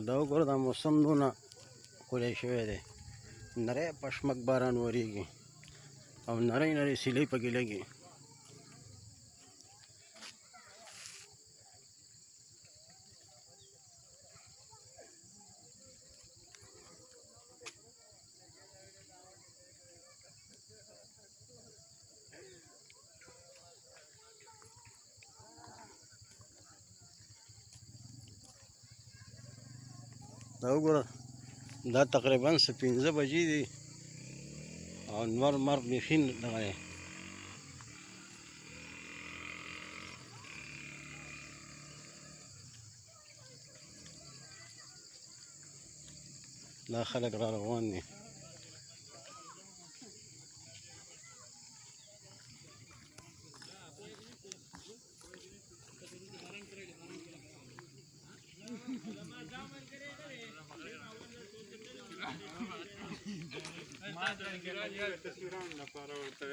دا وګوره دا موسم دونه ښکلی شوی دی نری پشمک باران وریږي او نری نری سیلۍ پکې لګي دا وګوره دا تقریبا 5 بجې دي او نور مر بیخي دغه دی دا خلک را روان دي ما د ګراجي تصویرونه لپاره ورته